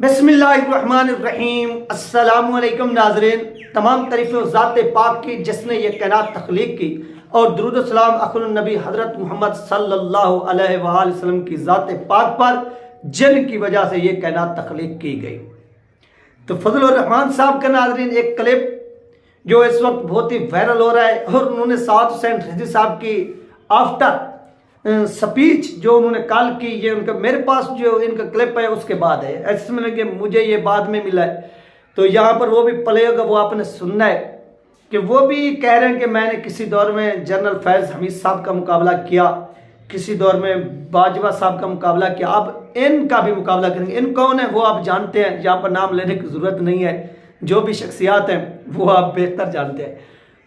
बिस्मिल्लाहिर्रहमानिर्रहीम। अस्सलामुअलैकुम नाज़रीन, तमाम तारीफ़ें ज़ात पाक की जिसने ये कायनात तख्लीक की और दुरूद सलाम अखुल नबी हज़रत मोहम्मद सल्लल्लाहु अलैहि वसल्लम की ज़ात पाक पर जिनकी वजह से ये कायनात तख्लीक की गई। तो फजल रहमान साहब का नाज़रीन एक क्लिप जो इस वक्त बहुत ही वायरल हो रहा है और उन्होंने साद हुसैन रिजवी साहब की आफ्टर स्पीच जो उन्होंने कॉल की, ये उनका मेरे पास जो इनका क्लिप है उसके बाद है, ऐसे में कि मुझे ये बाद में मिला है। तो यहाँ पर वो भी प्ले होगा, वो आपने सुनना है कि वो भी कह रहे हैं कि मैंने किसी दौर में जनरल फैज़ हमीद साहब का मुकाबला किया, किसी दौर में बाजवा साहब का मुकाबला किया, अब इनका भी मुकाबला करेंगे। इन कौन है वो आप जानते हैं, यहाँ पर नाम लेने की ज़रूरत नहीं है, जो भी शख्सियात हैं वो आप बेहतर जानते हैं।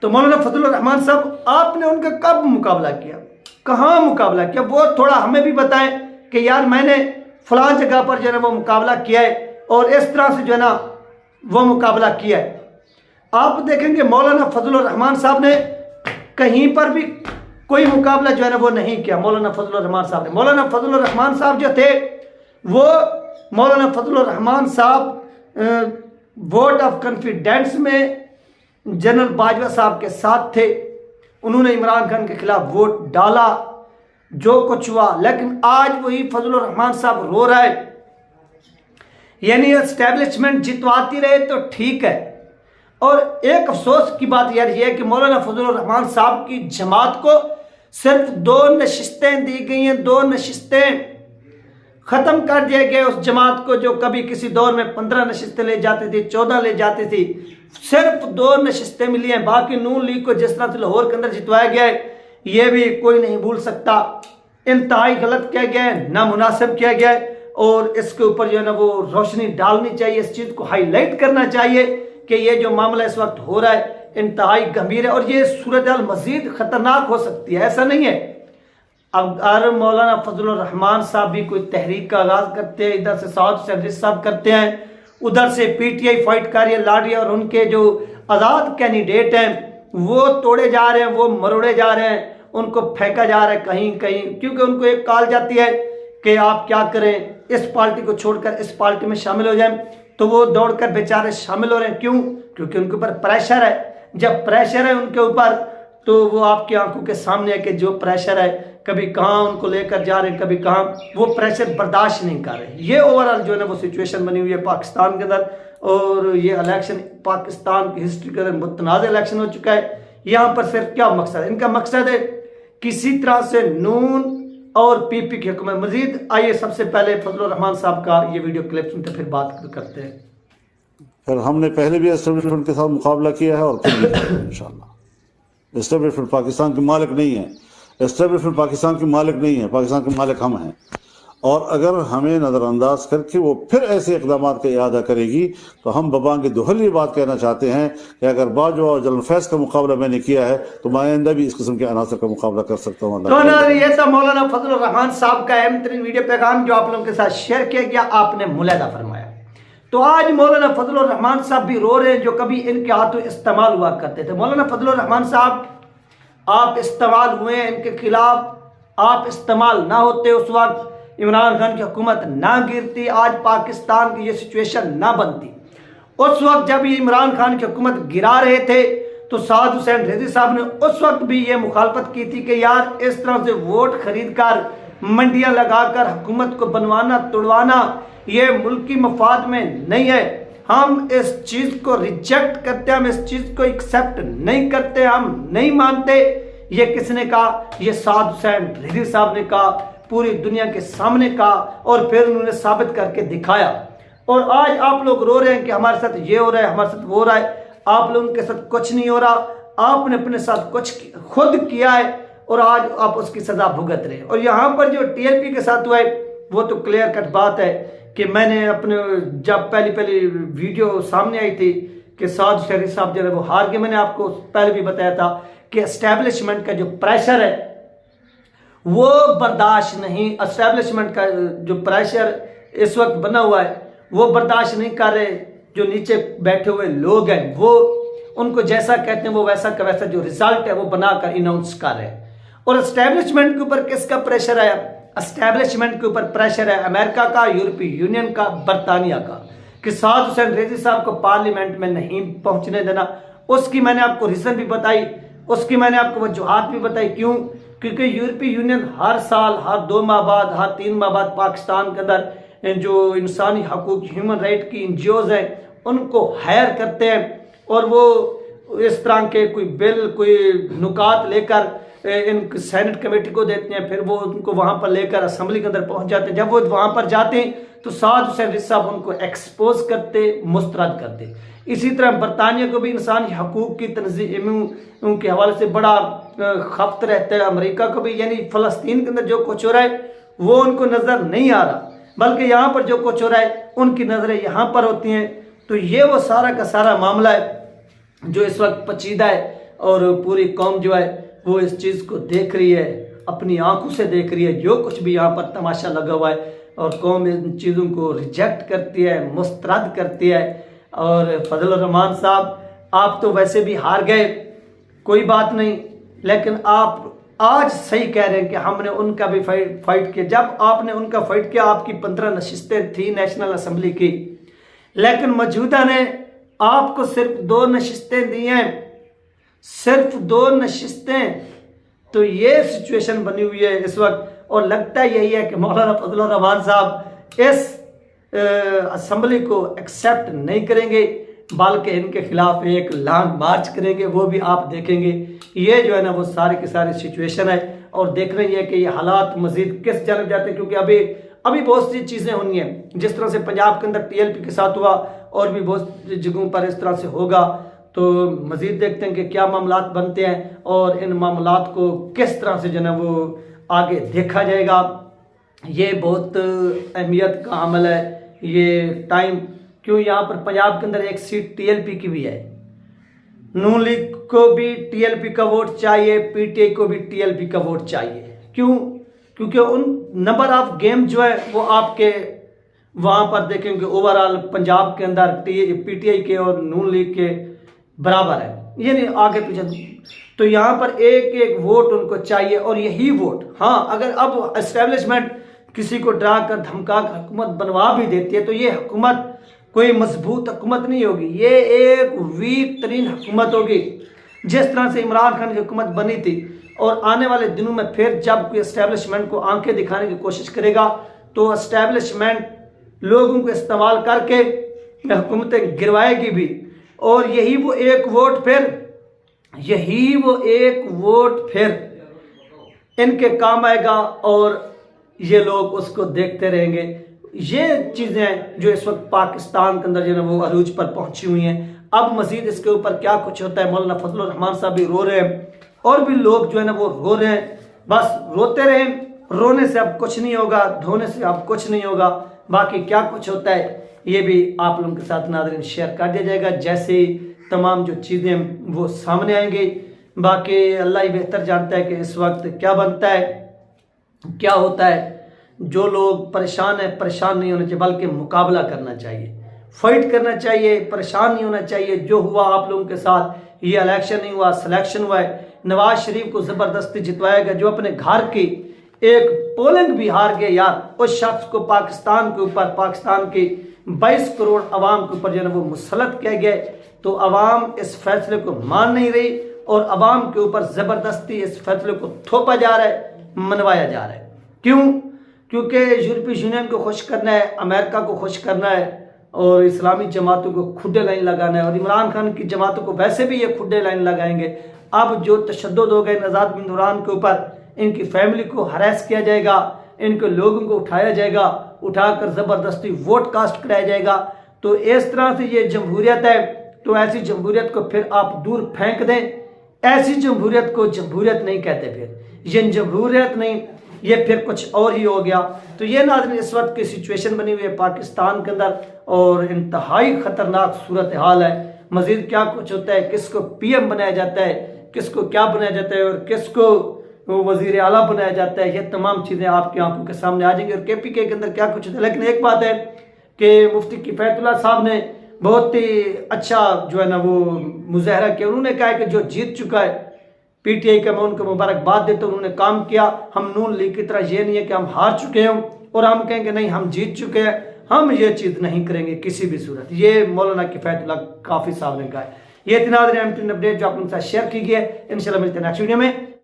तो मौलाना फजल रहमान साहब, आपने उनका कब मुकाबला किया, कहाँ मुकाबला किया, वो थोड़ा हमें भी बताएं कि यार मैंने फलां जगह पर जो है ना वो मुकाबला किया है और इस तरह से जो है ना वो मुकाबला किया है। आप देखेंगे मौलाना फजल रहमान साहब ने कहीं पर भी कोई मुकाबला जो है ना वो नहीं किया। मौलाना फजल रहमान साहब ने, मौलाना फजल रहमान साहब जो थे वो मौलाना फजल रहमान साहब वोट ऑफ कॉन्फिडेंस में जनरल बाजवा साहब के साथ थे। उन्होंने इमरान खान के खिलाफ वोट डाला, जो कुछ हुआ, लेकिन आज वही फजल रहमान साहब रो रहा है। यानी एस्टेब्लिशमेंट जितवाती रहे तो ठीक है। और एक अफसोस की बात यार ये है कि मौलाना फजल रहमान साहब की जमात को सिर्फ 2 नशिस्तें दी गई हैं, 2 नशिस्तें ख़त्म कर दिया गया उस जमात को जो कभी किसी दौर में 15 नशिस्तें ले जाती थी, 14 ले जाती थी, सिर्फ 2 नशिस्तें मिली हैं। बाकी नून लीग को जिस तरह से लाहौर के अंदर जितवाया गया है ये भी कोई नहीं भूल सकता। इंतहाई गलत किया गया है, नामुनासिब किया गया है और इसके ऊपर जो है ना वो रोशनी डालनी चाहिए, इस चीज़ को हाईलाइट करना चाहिए कि ये जो मामला इस वक्त हो रहा है इंतहाई गंभीर है और ये सूरत हाल मज़ीद ख़तरनाक हो सकती है। ऐसा नहीं है, अगर मौलाना फजल रहमान साहब भी कोई तहरीक का आगाज़ करते हैं, इधर से साद हुसैन रिजवी साहब करते हैं, उधर से पीटीआई फाइट कर रही है, लाड़ रही है और उनके जो आज़ाद कैंडिडेट हैं वो तोड़े जा रहे हैं, वो मरोड़े जा रहे हैं, उनको फेंका जा रहा है कहीं कहीं, क्योंकि उनको एक कॉल जाती है कि आप क्या करें, इस पार्टी को छोड़कर इस पार्टी में शामिल हो जाएं, तो वो दौड़कर बेचारे शामिल हो रहे हैं। क्यों? क्योंकि उनके ऊपर प्रेशर है। जब प्रेशर है उनके ऊपर तो वो आपकी आंखों के सामने है कि जो प्रेशर है, कभी कहाँ उनको लेकर जा रहे हैं, कभी कहाँ, वो प्रेशर बर्दाश्त नहीं कर रहे। ये ओवरऑल जो है ना वो सिचुएशन बनी हुई है पाकिस्तान के अंदर और ये इलेक्शन पाकिस्तान की हिस्ट्री के अंदर मुतनाज़ इलेक्शन हो चुका है। यहाँ पर सिर्फ क्या मकसद है, इनका मकसद है किसी तरह से नून और पीपी की हुकूमत मजीद। आइए सबसे पहले फजल रहमान साहब का ये वीडियो क्लिप सुनते फिर बात करते हैं। फिर हमने पहले भी एस्टेब्लिशमेंट के साथ मुकाबला किया है और फिर भी इंशाल्लाह। एस्टेब्लिशमेंट पाकिस्तान के मालिक नहीं है, एस्टेब्लिशमेंट पाकिस्तान के मालिक नहीं है, पाकिस्तान के मालिक हम हैं। और अगर हमें नज़रअंदाज करके वो फिर ऐसे इक़दाम का इरादा करेगी तो हम बबांग दुहल ये बात कहना चाहते हैं कि अगर बाजवा और जनरल फैज़ का मुकाबला मैंने किया है तो मैं आइंदा भी इस किस्म के अनासर का मुकाबला कर सकता हूँ। तो ये था मौलाना फजल रहमान साहब का अहम तरीन वीडियो पैगाम जो आप लोगों के साथ शेयर किया गया, आपने मुलाहिजा फरमाया। तो आज मौलाना फजल रहमान साहब भी रो रहे हैं जो कभी इनके हाथों इस्तेमाल हुआ करते थे। मौलाना फजल रहमान साहब आप इस्तेमाल हुए हैं इनके खिलाफ, आप इस्तेमाल ना होते उस वक्त इमरान खान की हुकूमत ना गिरती, आज पाकिस्तान की ये सिचुएशन ना बनती। उस वक्त जब ये इमरान खान की हुकूमत गिरा रहे थे तो साद हुसैन रिजवी साहब ने उस वक्त भी ये मुखालफत की थी कि यार इस तरह से वोट खरीद कर मंडियाँ लगाकर हुकूमत को बनवाना तोड़वाना ये मुल्की मफाद में नहीं है। हम इस चीज़ को रिजेक्ट करते हैं, हम इस चीज़ को एक्सेप्ट नहीं करते, हम नहीं मानते। ये किसने कहा? ये साद हुसैन रिजवी साहब ने कहा, पूरी दुनिया के सामने कहा और फिर उन्होंने साबित करके दिखाया। और आज आप लोग रो रहे हैं कि हमारे साथ ये हो रहा है, हमारे साथ वो हो रहा है। आप लोगों के साथ कुछ नहीं हो रहा, आपने अपने साथ कुछ खुद किया है और आज आप उसकी सज़ा भुगत रहे हैं। और यहाँ पर जो टीएलपी के साथ हुआ है वो तो क्लियर कट बात है कि मैंने अपने जब पहली वीडियो सामने आई थी कि साद हुसैन साहब जो है वो हार के, मैंने आपको पहले भी बताया था कि एस्टेब्लिशमेंट का जो प्रेशर है वो बर्दाश्त नहीं, एस्टेब्लिशमेंट का जो प्रेशर इस वक्त बना हुआ है वो बर्दाश्त नहीं कर रहे। जो नीचे बैठे हुए लोग हैं वो उनको जैसा कहते हैं वो वैसा का वैसा जो रिजल्ट है वो बनाकर इनाउंस कर रहे हैं। और एस्टेब्लिशमेंट के ऊपर किसका प्रेशर आया? एस्टेब्लिशमेंट के ऊपर प्रेशर है, अमेरिका का, यूरोपीय यूनियन का, बरतानिया का, कि साद हुसैन रिजवी साहब को पार्लियामेंट में नहीं पहुंचने देना। उसकी मैंने आपको रीज़न भी बताई, उसकी मैंने आपको वजूहात भी बताई। क्यों? क्योंकि यूरोपीय यूनियन हर साल, हर 2 माह बाद, हर 3 माह बाद पाकिस्तान के अंदर जो इंसानी हकूक, ह्यूमन राइट की NGOs हैं उनको हायर करते हैं और वो इस तरह के कोई बिल, कोई नुकात लेकर इन सेनेट कमेटी को देते हैं, फिर वो उनको वहाँ पर लेकर असेंबली के अंदर पहुँच जाते हैं। जब वो वहाँ पर जाते हैं तो साद हुसैन रिजवी साहब उनको एक्सपोज करते, मुस्तरद करते। इसी तरह बरतानिया को भी इंसानी हकूक की तंजीमों के हवाले से बड़ा खफ्त रहता है, अमेरिका को भी, यानी फ़लस्तीन के अंदर जो कुछ हो रहा है वो उनको नज़र नहीं आ रहा, बल्कि यहाँ पर जो कुछ हो रहा है उनकी नज़रें यहाँ पर होती हैं। तो ये वो सारा का सारा मामला है जो इस वक्त पचीदा है और पूरी कौम जो है वो इस चीज़ को देख रही है, अपनी आंखों से देख रही है जो कुछ भी यहाँ पर तमाशा लगा हुआ है, और कौम इन चीज़ों को रिजेक्ट करती है, मुस्तरद करती है। और फजल रहमान साहब, आप तो वैसे भी हार गए, कोई बात नहीं, लेकिन आप आज सही कह रहे हैं कि हमने उनका भी फाइट किया। जब आपने उनका फाइट किया, आपकी 15 नशिस्तें थी नेशनल असेंबली की, लेकिन मौजूदा ने आपको सिर्फ 2 नशिस्तें दी हैं, सिर्फ 2 नशिस्तें। तो ये सिचुएशन बनी हुई है इस वक्त, और लगता यही है कि मौलाना फजल रहमान साहब इस असेंबली को एक्सेप्ट नहीं करेंगे, बल्कि इनके खिलाफ एक लॉन्ग मार्च करेंगे, वो भी आप देखेंगे। ये जो है ना वो सारे के सारे सिचुएशन है, और देख रही है कि ये हालात मजीद किस जानब जाते हैं, क्योंकि अभी बहुत सी चीज़ें होनी हैं। जिस तरह से पंजाब के अंदर TLP के साथ हुआ, और भी बहुत जगहों पर इस तरह से होगा। तो मजीद देखते हैं कि क्या मामलात बनते हैं, और इन मामलात को किस तरह से जो है वो आगे देखा जाएगा। ये बहुत अहमियत का अमल है ये टाइम। क्यों? यहाँ पर पंजाब के अंदर एक सीट TLP की भी है, नून लीग को भी TLP का वोट चाहिए, PTI को भी TLP का वोट चाहिए। क्यों? क्योंकि उन नंबर ऑफ गेम जो है वो आपके वहाँ पर देखेंगे ओवरऑल पंजाब के अंदर PTI के और नून लीग के बराबर है, यानी आगे पीछे। तो यहाँ पर एक एक वोट उनको चाहिए, और यही वोट, हाँ, अगर अब एस्टेब्लिशमेंट किसी को डरा कर धमका कर हुकूमत बनवा भी देती है तो ये हुकूमत कोई मजबूत हुकूमत नहीं होगी, ये एक वीक तरीन हुकूमत होगी। जिस तरह से इमरान खान की हुकूमत बनी थी, और आने वाले दिनों में फिर जब कोई एस्टेब्लिशमेंट को आंखें दिखाने की कोशिश करेगा तो एस्टेब्लिशमेंट लोगों को इस्तेमाल करके हुकूमतें गिरवाएगी भी, और यही वो एक वोट फिर इनके काम आएगा, और ये लोग उसको देखते रहेंगे। ये चीज़ें जो इस वक्त पाकिस्तान के अंदर जो है वो अरूज पर पहुंची हुई हैं। अब मजीद इसके ऊपर क्या कुछ होता है, मौलाना फजल रहमान साहब भी रो रहे हैं, और भी लोग जो है ना वो रो रहे हैं। बस रोते रहें, रोने से अब कुछ नहीं होगा, धोने से अब कुछ नहीं होगा। बाकी क्या कुछ होता है ये भी आप लोगों के साथ नाज़रीन शेयर कर दिया जाएगा, जैसे ही तमाम जो चीज़ें वो सामने आएंगी। बाकी अल्लाह ही बेहतर जानता है कि इस वक्त क्या बनता है, क्या होता है। जो लोग परेशान हैं, परेशान नहीं होना चाहिए, बल्कि मुकाबला करना चाहिए, फाइट करना चाहिए, परेशान नहीं होना चाहिए। जो हुआ आप लोगों के साथ, ये इलेक्शन नहीं हुआ, सिलेक्शन हुआ है। नवाज शरीफ को ज़बरदस्ती जितवाया गया, जो अपने घर की एक पोलिंग भी हार गए यार, उस शख्स को पाकिस्तान के ऊपर, पाकिस्तान की 22 करोड़ अवाम के ऊपर जो है वो मुसलत किया गया। तो अवाम इस फैसले को मान नहीं रही, और अवाम के ऊपर ज़बरदस्ती इस फैसले को थोपा जा रहा है, मनवाया जा रहा है। क्यों? क्योंकि यूरोपीय यूनियन को खुश करना है, अमेरिका को खुश करना है, और इस्लामी जमातों को खुडे लाइन लगाना है, और इमरान खान की जमातों को वैसे भी ये खुडे लाइन लगाएंगे। अब जो तशद्दुद हो गए नज़ात बिन नूरान के ऊपर, इनकी फैमिली को हरास किया जाएगा, इनके लोगों को उठाया जाएगा, उठाकर ज़बरदस्ती वोट कास्ट कराया जाएगा। तो इस तरह से ये जमहूरियत है, तो ऐसी जमहूरियत को फिर आप दूर फेंक दें। ऐसी जमहूरियत को जमहूरियत नहीं कहते, फिर ये जमहूरियत नहीं, ये फिर कुछ और ही हो गया। तो ये नाज़रीन इस वक्त की सिचुएशन बनी हुई है पाकिस्तान के अंदर, और इंतहाई ख़तरनाक सूरत हाल है। मज़ीद क्या कुछ होता है, किसको PM बनाया जाता है, किसको क्या बनाया जाता है, और किसको वज़ीर आला बनाया जाता है, ये तमाम चीज़ें आपकी आंखों के सामने आ जाएंगी, और KPK के अंदर क्या कुछ होता है। लेकिन एक बात है कि मुफ्ती किफ़ायतुल्लाह साहब ने बहुत ही अच्छा जो है ना वो मुजाहरा किया। उन्होंने कहा कि जो जीत चुका है PTI का मैं उनको मुबारकबाद देता हूँ, उन्होंने काम किया। हम नून लीग की तरह ये नहीं है कि हम हार चुके हैं और हम कहेंगे नहीं हम जीत चुके हैं, हम ये चीज़ नहीं करेंगे किसी भी सूरत। ये मौलाना किफायतुल्लाह काफ़ी साहब ने कहा है। ये इतना अपडेट जो आपके साथ शेयर की गई है। इंशाल्लाह मिलते हैं नेक्स्ट वीडियो में।